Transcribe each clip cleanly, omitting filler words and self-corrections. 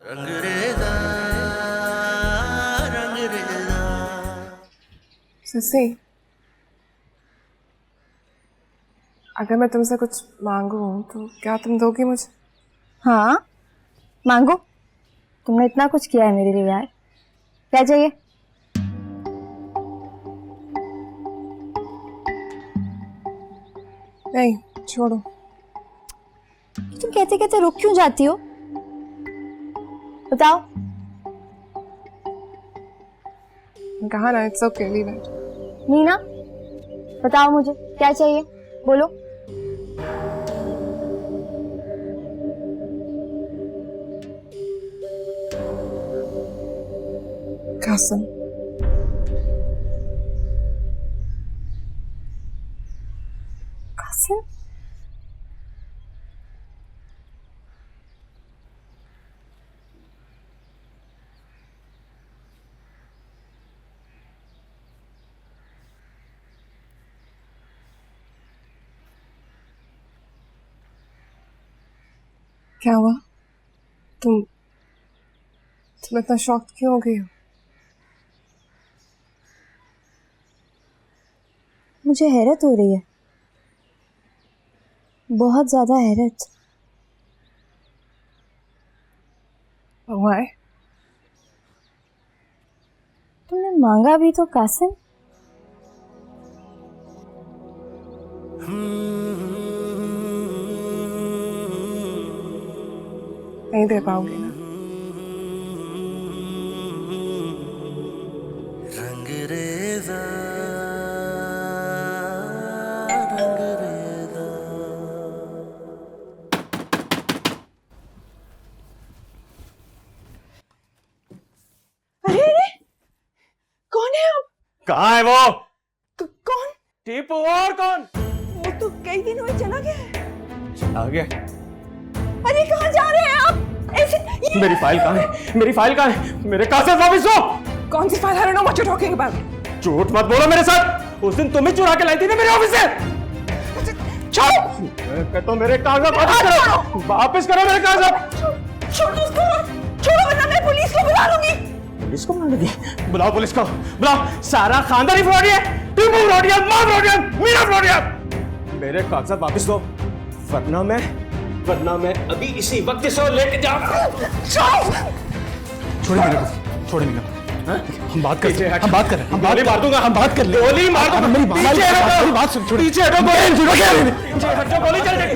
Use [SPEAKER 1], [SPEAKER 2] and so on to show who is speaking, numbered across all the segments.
[SPEAKER 1] रंगरेजा रंगरेजा।
[SPEAKER 2] ससी, अगर मैं तुमसे कुछ मांगू तो क्या तुम दोगी मुझे?
[SPEAKER 3] हाँ मांगो। तुमने इतना कुछ किया है मेरे लिए यार, क्या चाहिए?
[SPEAKER 2] नहीं, छोड़ो।
[SPEAKER 3] तुम कहते कहते रुक क्यों जाती हो? बताओ।
[SPEAKER 2] कहा ना, it's okay, leave it.
[SPEAKER 3] Meena बताओ मुझे क्या चाहिए, बोलो।
[SPEAKER 2] कासिम,
[SPEAKER 3] कासिम?
[SPEAKER 2] क्या हुआ? तुम इतना शॉक्ड क्यों हो गई हो?
[SPEAKER 3] मुझे हैरत हो रही है, बहुत ज्यादा हैरत।
[SPEAKER 2] Why?
[SPEAKER 3] तुमने मांगा भी तो कासिम।
[SPEAKER 2] नहीं दे पाओगे ना?
[SPEAKER 1] रंगरेजा रंगरेजा।
[SPEAKER 2] अरे अरे, कौन है आप?
[SPEAKER 4] कहाँ है वो?
[SPEAKER 2] कौन?
[SPEAKER 4] टीपू और कौन?
[SPEAKER 2] वो तो कई दिन हुए चला गया है।
[SPEAKER 4] चला गया?
[SPEAKER 2] अरे कहाँ जा रहे हैं आप? ऐसे
[SPEAKER 4] मेरी फाइल कहाँ है? मेरी फाइल कहाँ है? मेरे कागजात वापस दो।
[SPEAKER 2] कौन सी file? I don't know what you're talking about.
[SPEAKER 4] झूठ मत बोलो मेरे साथ। उस दिन तुम ही चुरा के लाई थी ना मेरे ऑफिस से।
[SPEAKER 2] छोड़ो!
[SPEAKER 4] मैं कहता हूँ मेरे कागजात वापस करो। वापस करो मेरे कागजात।
[SPEAKER 2] छोड़ो उसको! छोड़ो वरना मैं पुलिस को बुला लूंगी।
[SPEAKER 4] पुलिस को बुला लगी? बुलाओ पुलिस को, बुलाओ। सारा खानदान ही फ्रॉडी है। टीपू फ्रॉडी है, माँ फ्रॉडी है, मीना फ्रॉडी है। मेरे कागजात वापस दो, वरना मैं अभी इसी वक्त इसे लेके जाऊंगा। छोड़ो मेरे को, छोड़ो मेरे को। हम बात कर रहे हैं, हम बात कर रहे हैं। गोली मार दूंगा, हम बात कर ले। गोली मार दूंगा। मेरी बात सुन, पीछे हटो, गोली चल जाएगी। पीछे हटो, गोली चल जाएगी।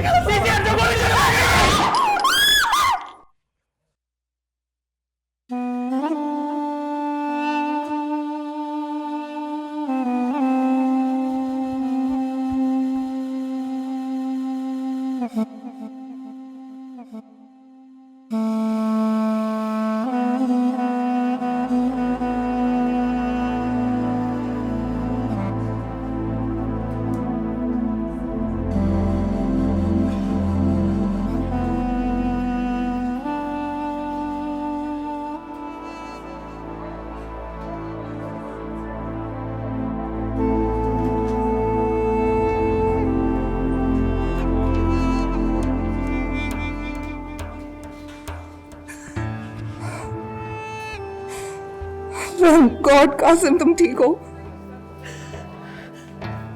[SPEAKER 2] गॉड, कासिम तुम ठीक हो?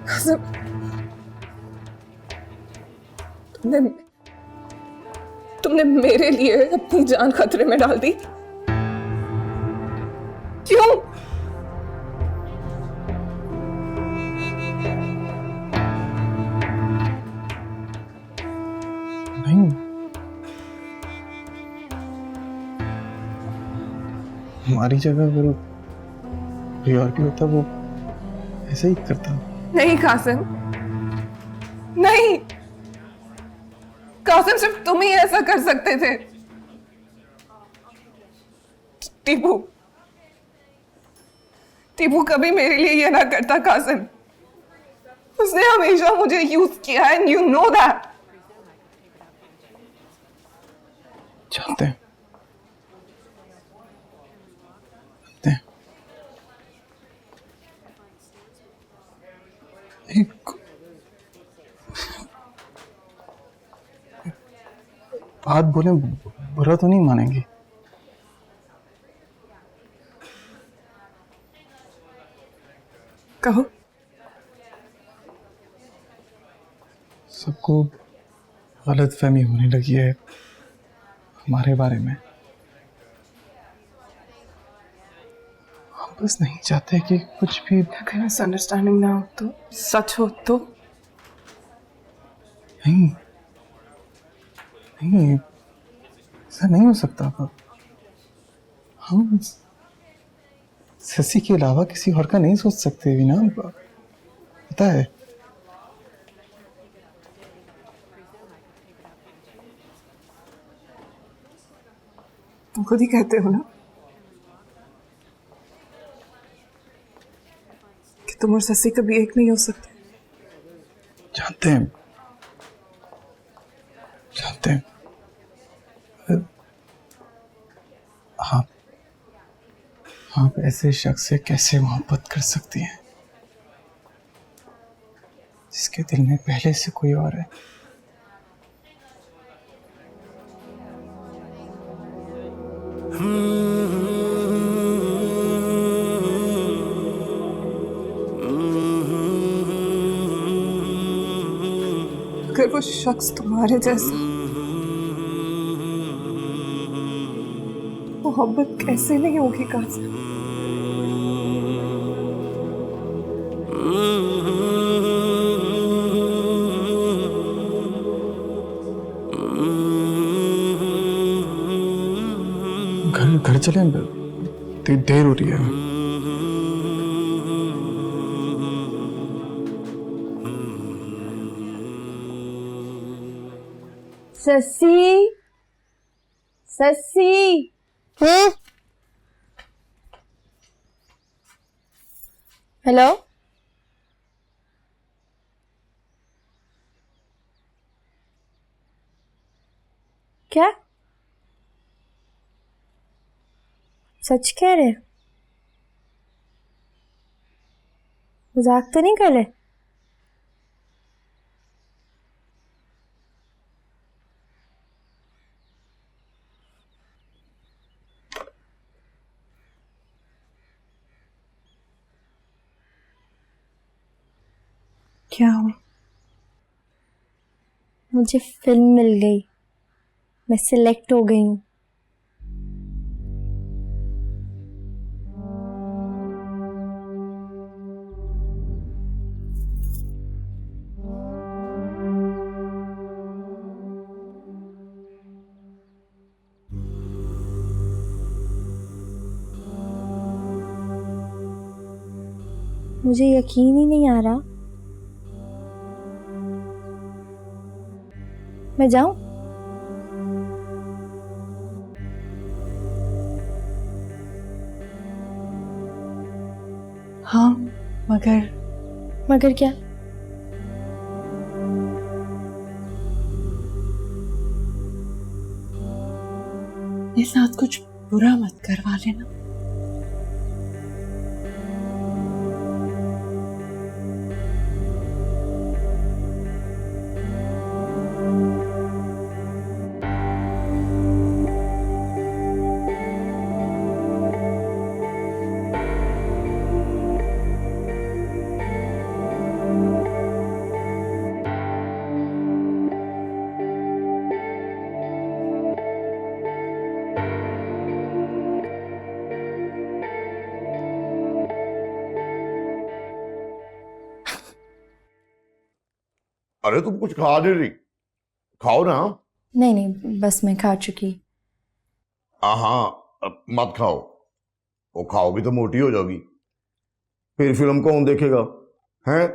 [SPEAKER 2] कासिम, तुमने मेरे लिए अपनी जान खतरे में डाल दी। क्यों?
[SPEAKER 4] नहीं, हमारी जगह अगर कोई और भी होता वो ऐसे ही करता।
[SPEAKER 2] नहीं कासिम, नहीं। कासिम सिर्फ तुम ही ऐसा कर सकते थे। टीपू कभी मेरे लिए ये ना करता कासिम। उसने हमेशा मुझे यूज किया है, you know that.
[SPEAKER 4] चलते हैं। एक बात बोले, बुरा तो नहीं मानेंगे?
[SPEAKER 2] कहो।
[SPEAKER 5] सबको गलतफहमी होने लगी है हमारे बारे में। हम बस नहीं चाहते कि कुछ भी।
[SPEAKER 2] अगर मिसअंडरस्टैंडिंग ना हो तो, सच हो तो।
[SPEAKER 5] नहीं नहीं, ऐसा नहीं हो सकता। हम शशि के अलावा किसी और का नहीं सोच सकते वीना, पता है।
[SPEAKER 2] तुम खुद ही कहते हो ना कि तुम और शशि कभी एक नहीं हो सकते।
[SPEAKER 5] जानते हैं, जानते हैं। आप ऐसे शख्स से कैसे मोहब्बत कर सकती हैं जिसके दिल में पहले से कोई और है।
[SPEAKER 2] अगर वो शख्स तुम्हारे जैसा, मोहब्बत कैसे नहीं होगी कासिम।
[SPEAKER 5] घर चले, देर हो रही है।
[SPEAKER 3] शशि, शशि। हेलो, क्या सच कह रहे? मजाक तो नहीं कर रहे?
[SPEAKER 2] क्या हुआ?
[SPEAKER 3] मुझे फिल्म मिल गई, मैं सिलेक्ट हो गई हूँ। मुझे यकीन ही नहीं आ रहा। मैं जाऊं?
[SPEAKER 2] हाँ, मगर
[SPEAKER 3] क्या?
[SPEAKER 2] ये साथ कुछ बुरा मत करवा लेना।
[SPEAKER 6] अरे तुम कुछ खा नहीं रही, खाओ ना।
[SPEAKER 3] नहीं नहीं, बस मैं खा चुकी।
[SPEAKER 6] हाँ, मत खाओ। वो खाओगी तो मोटी हो जाओगी, फिर फिल्म कौन देखेगा, हैं?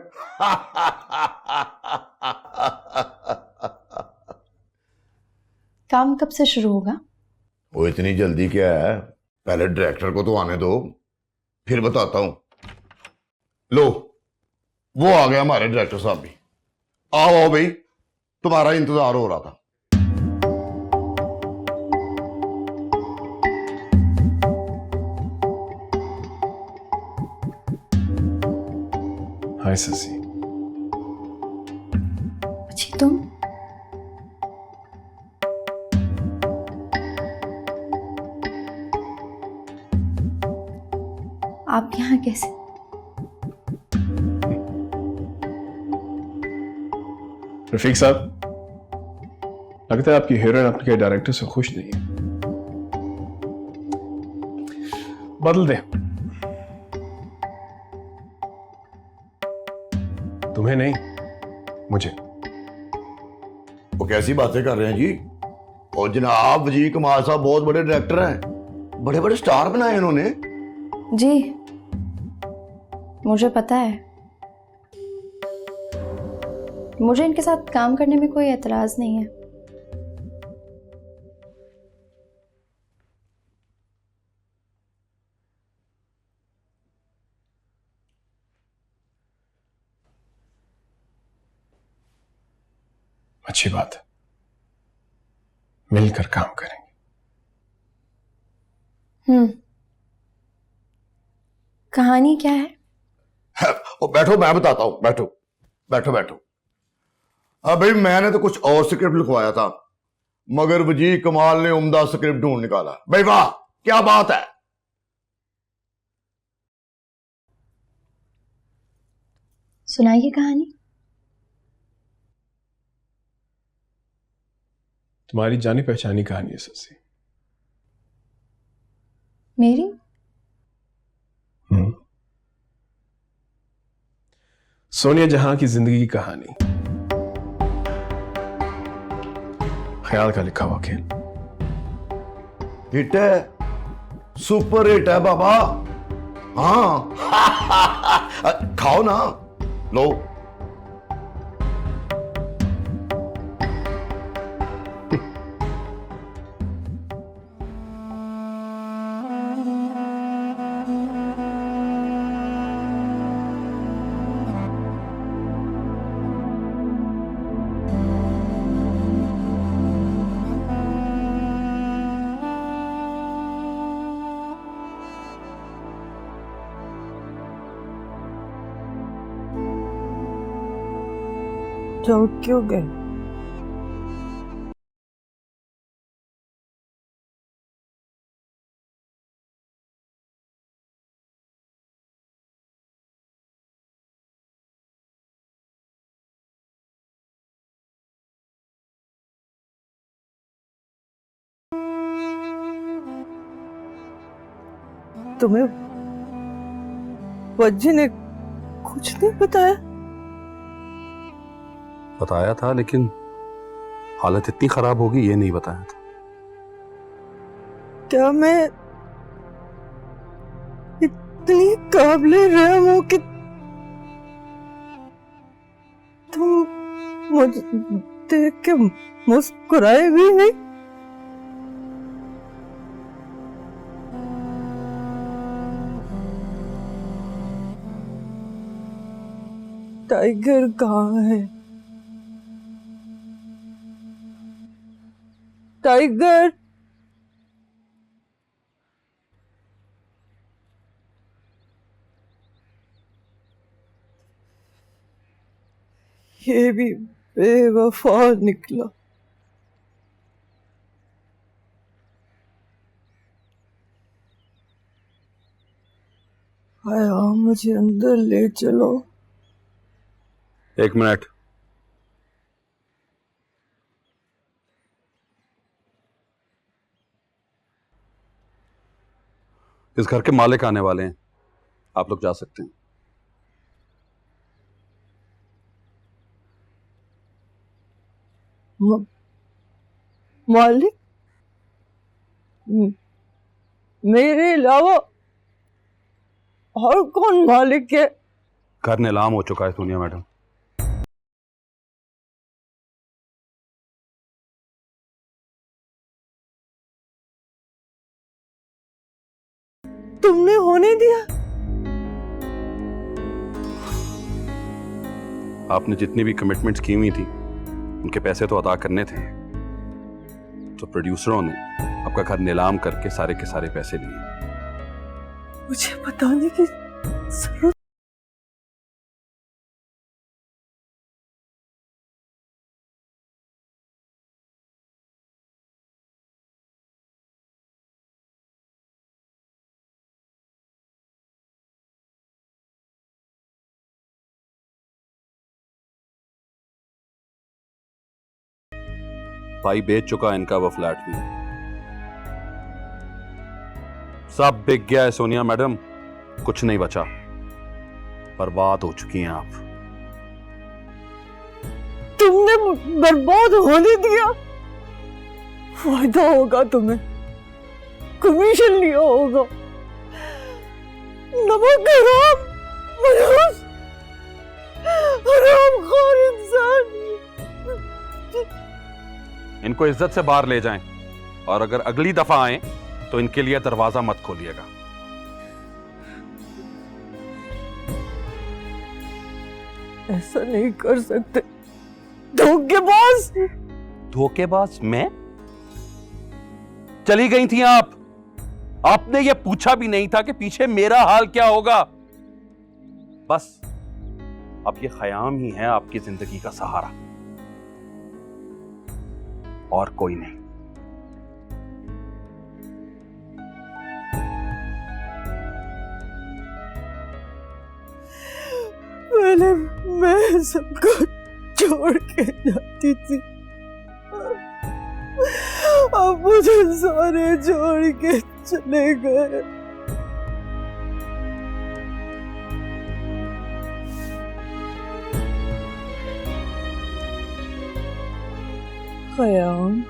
[SPEAKER 3] काम कब से शुरू होगा?
[SPEAKER 6] वो इतनी जल्दी क्या है, पहले डायरेक्टर को तो आने दो, फिर बताता हूं। लो, वो आ गया हमारे डायरेक्टर साहब भी। आओ आओ भाई, तुम्हारा इंतजार हो रहा था।
[SPEAKER 5] हाय शशि।
[SPEAKER 3] जी तुम? आप यहाँ कैसे?
[SPEAKER 7] रफीक साहब, लगता है आपकी हीरोइन आपके डायरेक्टर से खुश नहीं है। बदल दे। तुम्हें नहीं, मुझे।
[SPEAKER 6] वो कैसी बातें कर रहे हैं जी? और जनाब वजीर कमाल साहब बहुत बड़े डायरेक्टर हैं, बड़े बड़े स्टार बनाए इन्होंने।
[SPEAKER 3] जी मुझे पता है, मुझे इनके साथ काम करने में कोई एतराज नहीं है।
[SPEAKER 7] अच्छी बात है, मिलकर काम करेंगे।
[SPEAKER 3] कहानी क्या है?
[SPEAKER 6] और बैठो, मैं बताता हूं, बैठो बैठो बैठो। हाँ भाई, मैंने तो कुछ और स्क्रिप्ट लिखवाया था, मगर वजीर कमाल ने उम्दा स्क्रिप्ट ढूंढ निकाला। भाई वाह, क्या बात है।
[SPEAKER 3] सुनाइए कहानी।
[SPEAKER 7] तुम्हारी जानी पहचानी कहानी है ससी।
[SPEAKER 3] मेरी?
[SPEAKER 7] सोनिया जहां की जिंदगी की कहानी, ख्याल का लिखा हुआ खेल।
[SPEAKER 6] हिट है, सुपर हिट है बाबा। हाँ खाओ ना, लो।
[SPEAKER 2] तो क्यों गए? तुम्हें वज्जी ने कुछ नहीं बताया?
[SPEAKER 8] बताया था, लेकिन हालत इतनी खराब होगी ये नहीं बताया था।
[SPEAKER 2] क्या मैं इतनी काबिले रहम हूं कि तुम मुझे देख के मुस्कुराए भी नहीं? टाइगर कहाँ है? टाइगर, ये भी बेवफा निकला। आया, मुझे अंदर ले चलो।
[SPEAKER 8] एक मिनट। इस घर के मालिक आने वाले हैं, आप लोग जा सकते हैं।
[SPEAKER 2] मालिक? मेरे अलावा और कौन मालिक है?
[SPEAKER 8] घर नीलाम हो चुका है सोनिया मैडम।
[SPEAKER 2] तुमने होने दिया?
[SPEAKER 8] आपने जितनी भी कमिटमेंट्स की हुई थी उनके पैसे तो अदा करने थे, तो प्रोड्यूसरों ने आपका घर नीलाम करके सारे के सारे पैसे लिए।
[SPEAKER 2] मुझे बताने की जरूरत
[SPEAKER 8] भाई बेच चुका है इनका वो फ्लैट भी। सब बिक गया है सोनिया मैडम, कुछ नहीं बचा, बर्बाद हो चुकी हैं आप।
[SPEAKER 3] तुमने बर्बाद होने दिया। फायदा होगा तुम्हें, कमीशन लिया होगा। नमक हराम, मनहूस, हरामखोर इंसान।
[SPEAKER 8] इनको इज्जत से बाहर ले जाएं, और अगर अगली दफा आए तो इनके लिए दरवाजा मत खोलिएगा।
[SPEAKER 3] ऐसा नहीं कर सकते, धोखेबाज।
[SPEAKER 8] धोखेबाज मैं? चली गई थी आप, आपने ये पूछा भी नहीं था कि पीछे मेरा हाल क्या होगा। बस अब ये खयाम ही है आपकी जिंदगी का सहारा, और कोई नहीं।
[SPEAKER 3] पहले मैं सबको छोड़ के जाती थी, अब मुझे सारे छोड़ के चले गए। खयाम,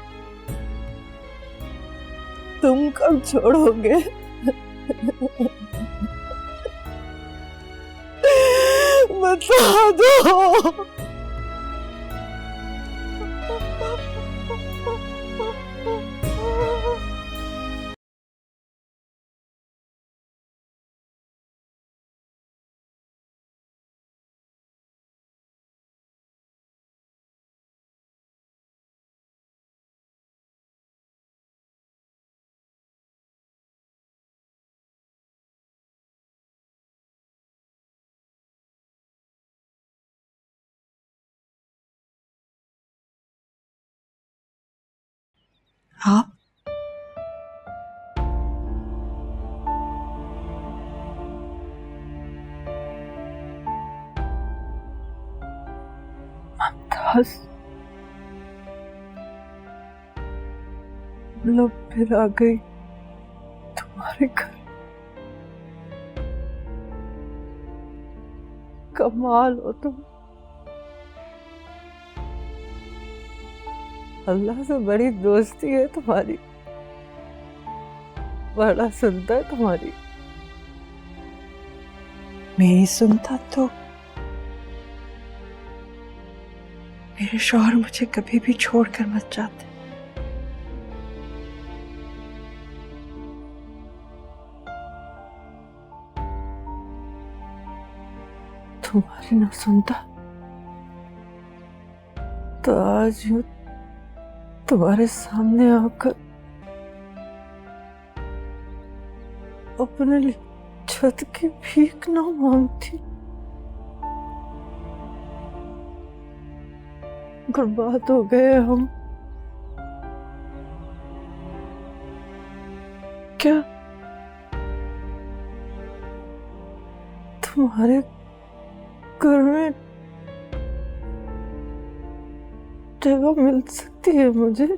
[SPEAKER 3] तुम कब छोड़ोगे? बता दो। आप मुमताज, लो फिर आ गई तुम्हारे घर। कमाल हो तुम, अल्लाह से बड़ी दोस्ती है तुम्हारी, बड़ा सुनता है तुम्हारी। मेरी सुनता तो मेरे शौहर मुझे कभी भी छोड़कर मत जाते। तुम्हारी ना सुनता तो आज यूं तुम्हारे सामने आकर अपने लिए छत की भीख ना मांगती। बर्बाद हो गए हम। क्या तुम्हारे घर में जगह मिल सकती है मुझे?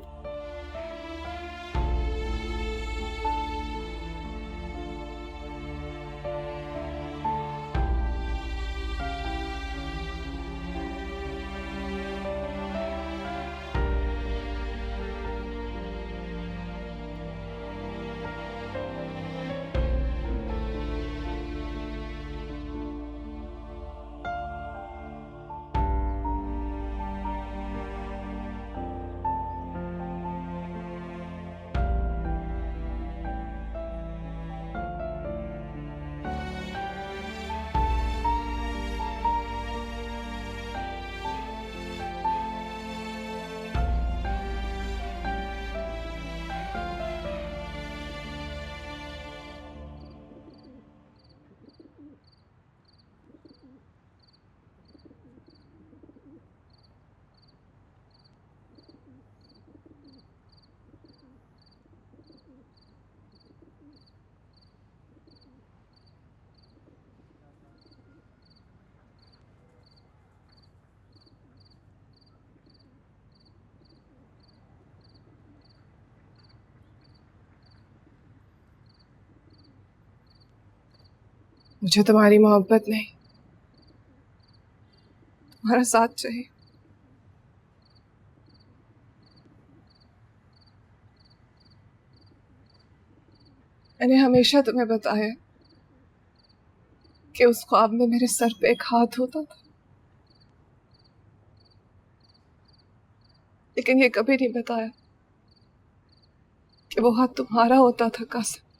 [SPEAKER 2] मुझे तुम्हारी मोहब्बत नहीं, तुम्हारा साथ चाहिए। मैंने हमेशा तुम्हें बताया कि उस ख्वाब में मेरे सर पे एक हाथ होता था, लेकिन ये कभी नहीं बताया कि वो हाथ तुम्हारा होता था कासिम।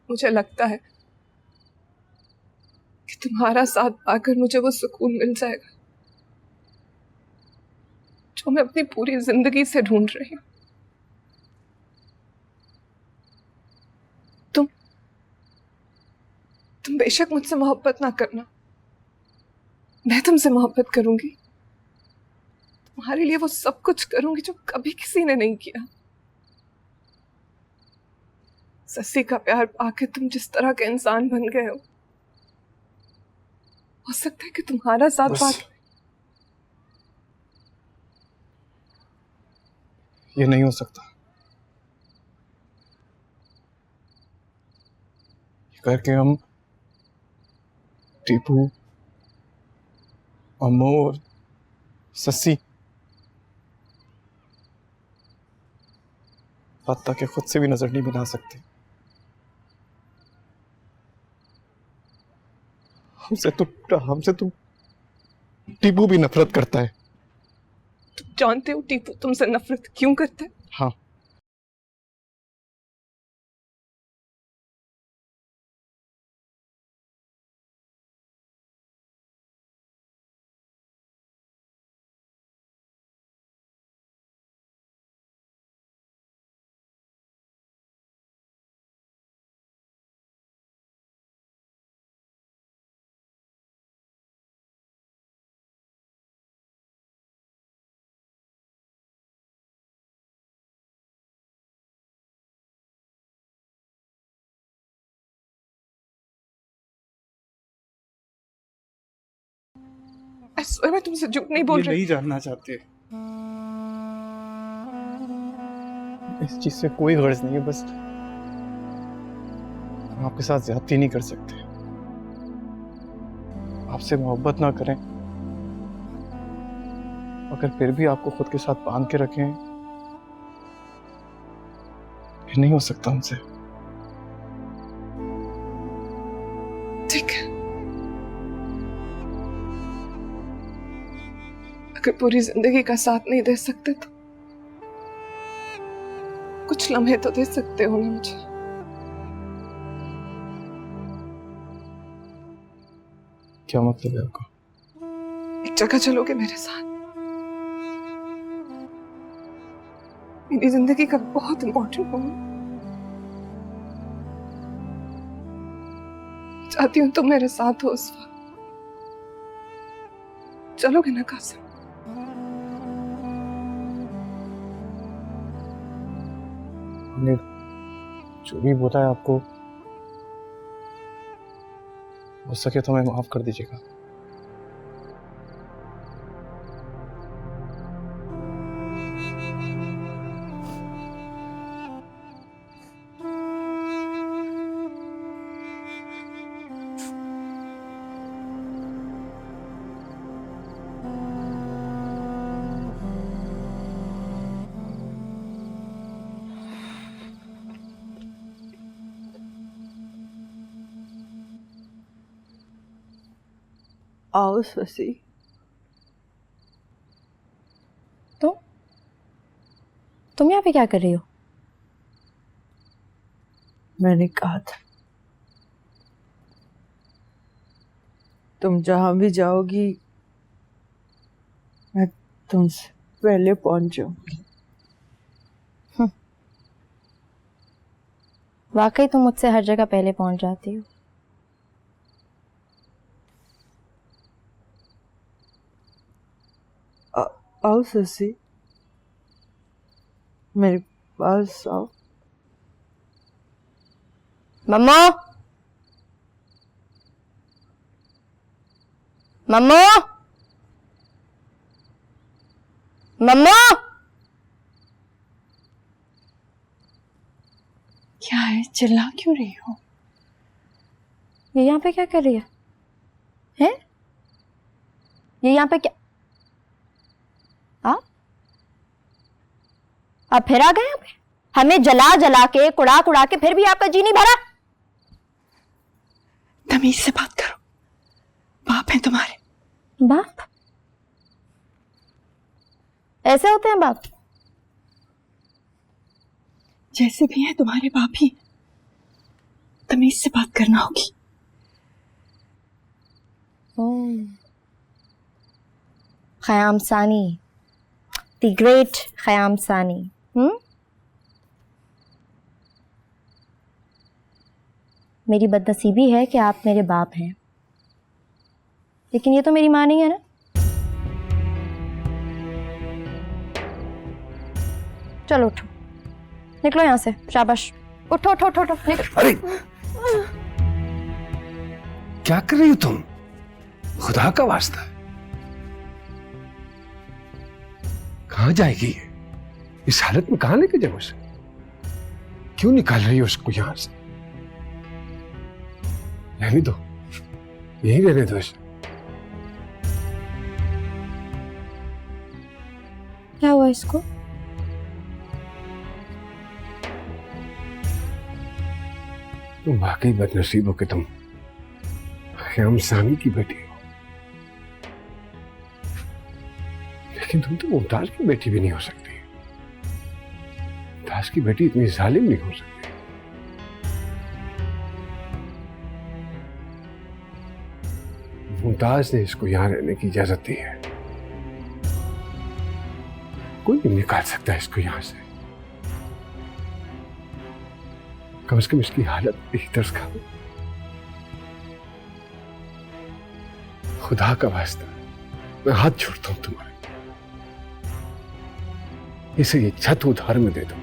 [SPEAKER 2] मुझे लगता है कि तुम्हारा साथ पाकर मुझे वो सुकून मिल जाएगा जो मैं अपनी पूरी जिंदगी से ढूंढ रही हूँ। तुम बेशक मुझसे मोहब्बत ना करना, मैं तुमसे मोहब्बत करूंगी। तुम्हारे लिए वो सब कुछ करूंगी जो कभी किसी ने नहीं किया। सस्सी का प्यार पाके तुम जिस तरह के इंसान बन गए हो सकता है कि तुम्हारा साथ पाके
[SPEAKER 5] ये नहीं हो सकता। ये करके हम टीपू, अम्मू और सस्सी हत्ता के खुद से भी नजर नहीं बना सकते। हमसे तो टीपू भी नफरत करता है।
[SPEAKER 2] तुम जानते हो टीपू तुमसे नफरत क्यों करता है?
[SPEAKER 5] हाँ,
[SPEAKER 2] I swear मैं तुमसे झूठ नहीं बोल
[SPEAKER 5] ये
[SPEAKER 2] रही।
[SPEAKER 5] नहीं जानना चाहते। इस चीज से कोई गर्ज नहीं है, बस हम आपके साथ ज्यादती नहीं कर सकते। आपसे मोहब्बत ना करें, अगर फिर भी आपको खुद के साथ बांध के रखें, ये नहीं हो सकता हमसे।
[SPEAKER 2] ठीक है, अगर पूरी जिंदगी का साथ नहीं दे सकते तो कुछ लम्हे तो दे सकते हो ना मुझे।
[SPEAKER 5] क्या मतलब है आपका?
[SPEAKER 2] एक जगह चलोगे मेरे साथ? मेरी जिंदगी का बहुत इंपॉर्टेंट मोमेंट। चाहती हूं तुम मेरे साथ हो उस वक्त। चलोगे ना कासिम?
[SPEAKER 5] हमने जो भी बोला है आपको, हो सके तो हमें माफ कर दीजिएगा।
[SPEAKER 9] आओ शशि।
[SPEAKER 3] तुम यहाँ पे क्या कर रही हो?
[SPEAKER 9] मैंने कहा था तुम जहां भी जाओगी मैं तुमसे पहले पहुंच जाऊंगी।
[SPEAKER 3] वाकई तुम मुझसे हर जगह पहले पहुंच जाती हो।
[SPEAKER 9] आओ शशि, मेरे पास आओ।
[SPEAKER 3] मम्मा, मम्मा, मम्मा।
[SPEAKER 2] क्या है, चिल्ला क्यों रही हो?
[SPEAKER 3] ये यहाँ पे क्या कर रही है? हैं? ये यहाँ पे क्या? आप फिर आ गए यहाँ पे? हमें जला जला के कुड़ा कुड़ा के फिर भी आपका जी नहीं भरा?
[SPEAKER 2] तमीज से बात करो, बाप है तुम्हारे।
[SPEAKER 3] बाप? ऐसे होते हैं बाप?
[SPEAKER 2] जैसे भी है तुम्हारे बाप ही, तमीज से बात करना होगी।
[SPEAKER 3] ख़याम सानी, द ग्रेट ख़याम सानी। मेरी बदनसीबी है कि आप मेरे बाप हैं, लेकिन ये तो मेरी माँ नहीं है ना। चलो उठो, निकलो यहाँ से, शाबाश, उठो उठो उठो उठो, निकलो।
[SPEAKER 10] अरे क्या कर रही हो तुम? खुदा का वास्ता है, कहां जाएगी ये? इस हालत में कहां लेके जाओ उसे? क्यों निकाल रही हो उसको यहां से? रहने दो, यहीं रहने दो इसे।
[SPEAKER 3] क्या हुआ इसको?
[SPEAKER 10] तुम वाकई बदनसीब हो कि तुम ख़याम सानी की बेटी हो, लेकिन तुम तो मुमताज की बेटी भी नहीं हो सकती। मुमताज की बेटी इतनी जालिम नहीं हो सकती। मुमताज ने इसको यहां रहने की इजाजत दी है, कोई नहीं निकाल सकता इसको यहां से। कम से कम इसकी हालत भी तरस खा। खुदा का वास्ता, मैं हाथ जोड़ता हूं तुम्हारे, इसे ये छत उधार में दे दो।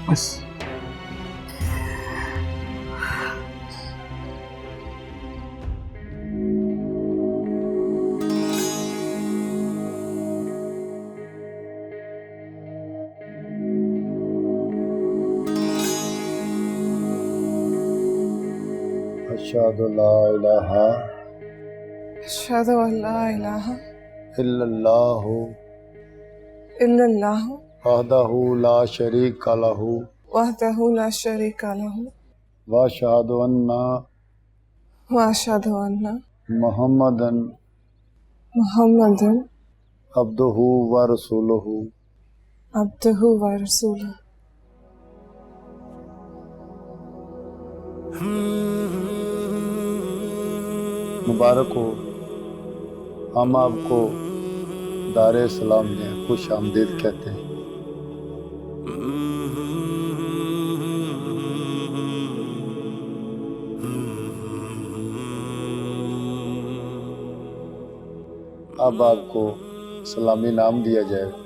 [SPEAKER 10] बस
[SPEAKER 5] अशहदु ला इलाहा
[SPEAKER 2] अशहदु अल्ला इलाहा
[SPEAKER 5] इल्लल्लाहु
[SPEAKER 2] इल्लल्लाहु
[SPEAKER 5] वहदहु ला शरीका लहु
[SPEAKER 2] वहदहु ला शरीका लहु
[SPEAKER 5] व अशहदु अन्ना
[SPEAKER 2] व अशहदु अन्ना
[SPEAKER 5] मुहम्मदन
[SPEAKER 2] मुहम्मदन
[SPEAKER 5] अब्दुहु व रसूलुहु
[SPEAKER 2] अब्दुहु व रसूलुहु।
[SPEAKER 5] मुबारक हो, हम आपको दारे सलाम में खुश आमदीद कहते हैं। अब आपको सलामी नाम दिया जाएगा।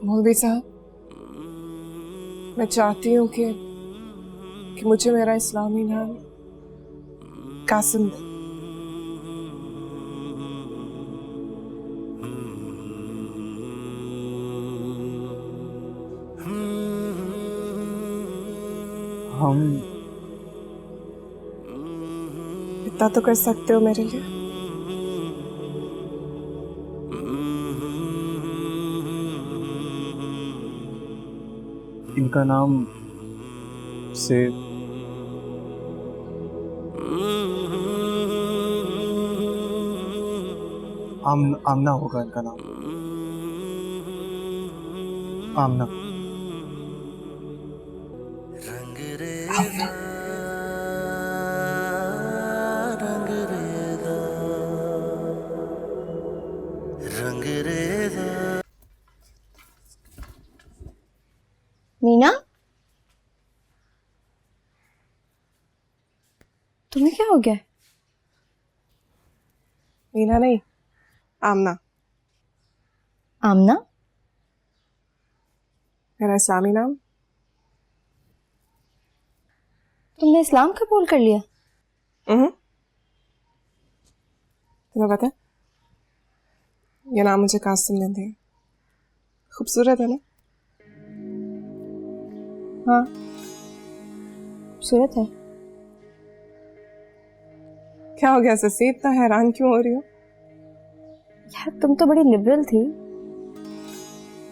[SPEAKER 2] मौलवी साहब, मैं चाहती हूँ कि मुझे मेरा इस्लामी नाम कासिम दे।
[SPEAKER 5] हम
[SPEAKER 2] इतना तो कर सकते हो मेरे लिए?
[SPEAKER 5] इनका नाम से आमना होगा। इनका नाम आमना।
[SPEAKER 3] मीना, तुम्हें क्या हो गया?
[SPEAKER 2] मीना नहीं, आमना।
[SPEAKER 3] आमना?
[SPEAKER 2] मेरा इस्लामी नाम।
[SPEAKER 3] तुमने इस्लाम कबूल कर लिया?
[SPEAKER 2] तुम्हें पता है ये नाम मुझे कासिम ने दिया। खूबसूरत है ना?
[SPEAKER 3] हाँ, खूबसूरत है।
[SPEAKER 2] क्या हो गया ससी, इतना हैरान क्यों हो रही हो?
[SPEAKER 3] यार तुम तो बड़ी लिबरल थी,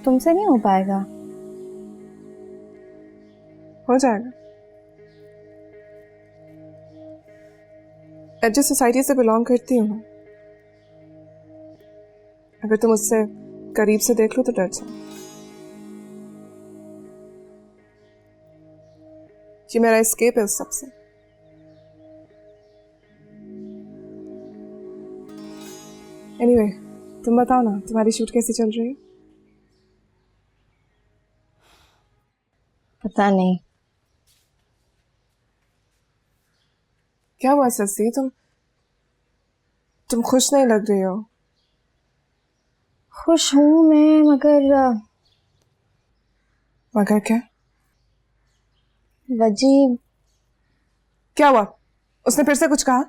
[SPEAKER 3] तुमसे नहीं हो पाएगा।
[SPEAKER 2] हो जाएगा। मैं जिस सोसाइटी से बिलोंग करती हूँ, अगर तुम उससे करीब से देख लो तो डर जाओ। ये मेरा एस्केप है उस सबसे। एनीवे, तुम बताओ ना, तुम्हारी शूट कैसी चल रही है?
[SPEAKER 3] पता नहीं।
[SPEAKER 2] क्या हुआ ससी, तुम खुश नहीं लग रही हो।
[SPEAKER 3] खुश हूं मैं,
[SPEAKER 2] मगर क्या?
[SPEAKER 3] वजीब।
[SPEAKER 2] क्या हुआ? उसने फिर से कुछ कहा?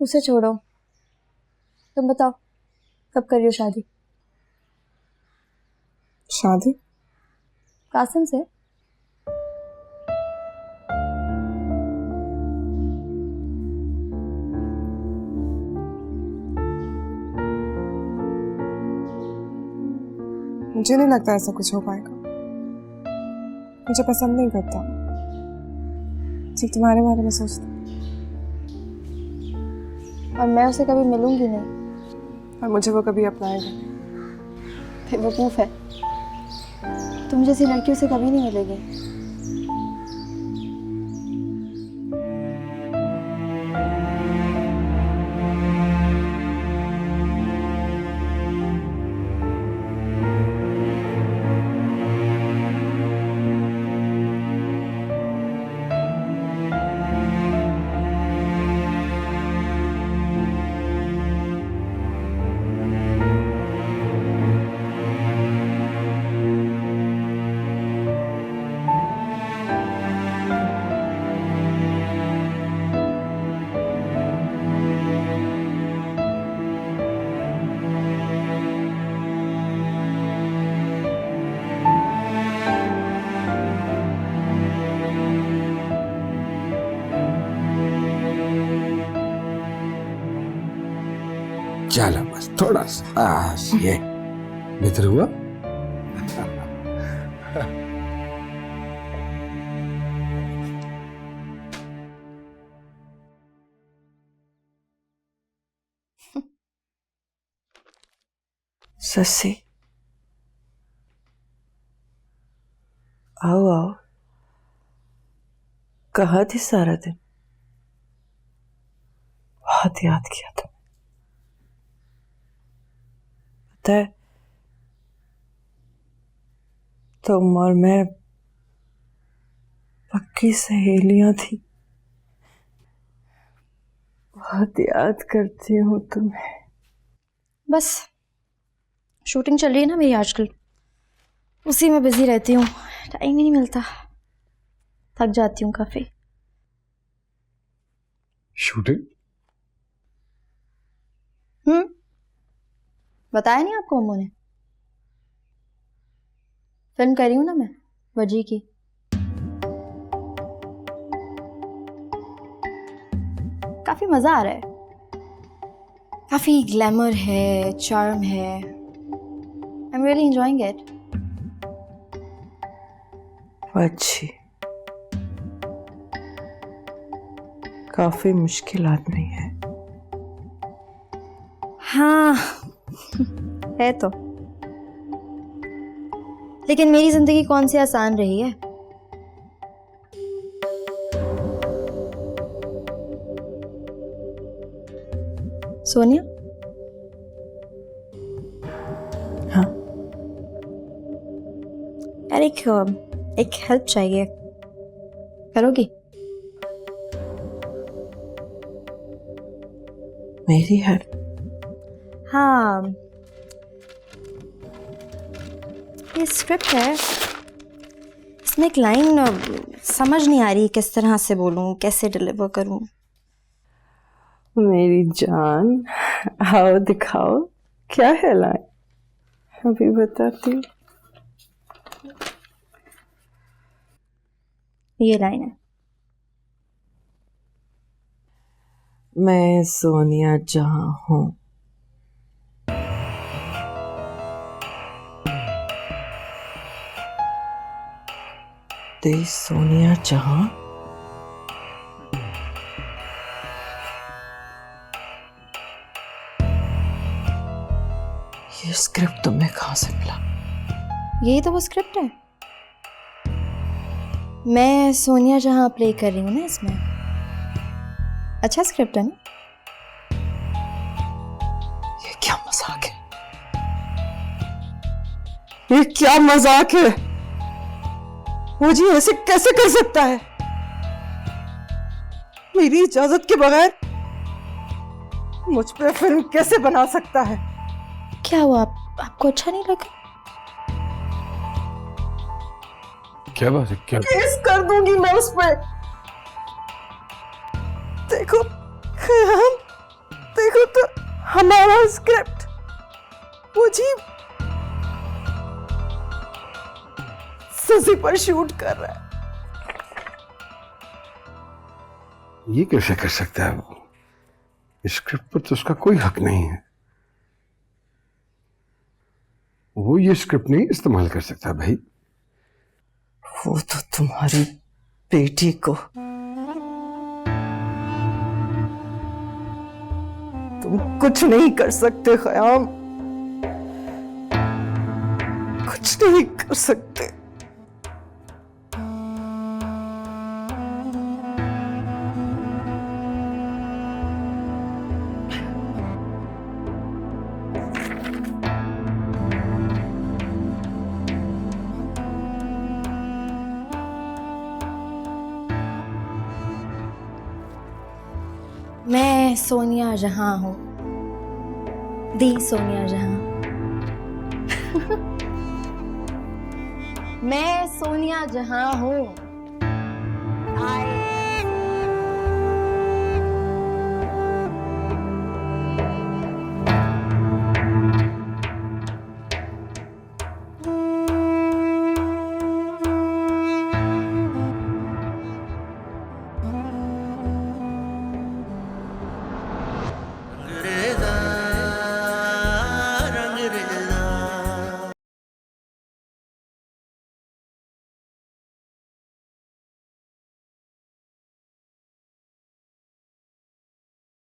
[SPEAKER 3] उसे छोड़ो, तुम बताओ कब कर रही हो शादी?
[SPEAKER 2] शादी?
[SPEAKER 3] कासिम से?
[SPEAKER 2] मुझे नहीं लगता ऐसा कुछ हो पाएगा। मुझे पसंद नहीं करता, सिर्फ तुम्हारे बारे में सोचता।
[SPEAKER 3] और मैं उसे कभी मिलूंगी नहीं।
[SPEAKER 2] और मुझे वो कभी अपनाएगा।
[SPEAKER 3] बेवकूफ है, तुम जैसी लड़कियों से कभी नहीं मिलेगी।
[SPEAKER 10] चलो बस थोड़ा सा, बस ये बेहतर हुआ।
[SPEAKER 9] ससी, आओ आओ। कहाँ थी सारा दिन? बहुत याद किया तुमने। पता है, तुम और मैं पक्की सहेलियां थी। बहुत याद करती हूँ तुम्हें।
[SPEAKER 3] बस शूटिंग चल रही है ना मेरी आजकल, उसी में बिजी रहती हूँ, टाइम ही नहीं मिलता, थक जाती हूँ काफी।
[SPEAKER 10] शूटिंग?
[SPEAKER 3] बताया नहीं आपको अम्मू ने? फिल्म कर रही हूँ ना मैं, वजी की। काफी मजा आ रहा है, काफी ग्लैमर है, चार्म है। I am really enjoying it.
[SPEAKER 9] अच्छी, काफी मुश्किल आदमी है।
[SPEAKER 3] हाँ है तो, लेकिन मेरी जिंदगी कौन सी आसान रही है। सोनिया?
[SPEAKER 9] हाँ,
[SPEAKER 3] यार एक हेल्प चाहिए, करोगी?
[SPEAKER 9] मेरी हेल्प?
[SPEAKER 3] हाँ, ये स्क्रिप्ट है, इसमें एक लाइन समझ नहीं आ रही किस तरह से बोलूं, कैसे डिलीवर करूं।
[SPEAKER 9] मेरी जान, आओ दिखाओ क्या है लाइन, अभी बताती हूँ।
[SPEAKER 3] ये लाइन है,
[SPEAKER 9] मैं सोनिया जहां हूं, ते सोनिया जहां, ये स्क्रिप्ट तुम्हें कहां से मिला?
[SPEAKER 3] यही तो वो स्क्रिप्ट है। मैं सोनिया जहां प्ले कर रही हूँ ना इसमें। अच्छा स्क्रिप्ट है ना?
[SPEAKER 9] ये क्या मजाक है, ये क्या मजाक है? वो जी ऐसे कैसे कर सकता है? मेरी इजाजत के बगैर मुझ पे फिल्म कैसे बना सकता है?
[SPEAKER 3] क्या हुआ, आपको अच्छा नहीं लगा?
[SPEAKER 10] क्या बात है? क्या
[SPEAKER 9] केस कर दूंगी मैं उस पर। देखो हम, देखो तो हमारा स्क्रिप्ट वो जी सजी पर शूट कर रहा है।
[SPEAKER 10] ये कैसे कर सकता है? इस स्क्रिप्ट पर तो उसका कोई हक नहीं है। वो ये स्क्रिप्ट नहीं इस्तेमाल कर सकता भाई।
[SPEAKER 9] वो तो तुम्हारी बेटी को, तुम कुछ नहीं कर सकते ख़याम, कुछ नहीं कर सकते।
[SPEAKER 3] मैं सोनिया जहां हूं, दी सोनिया जहां। मैं सोनिया जहां हूं, आई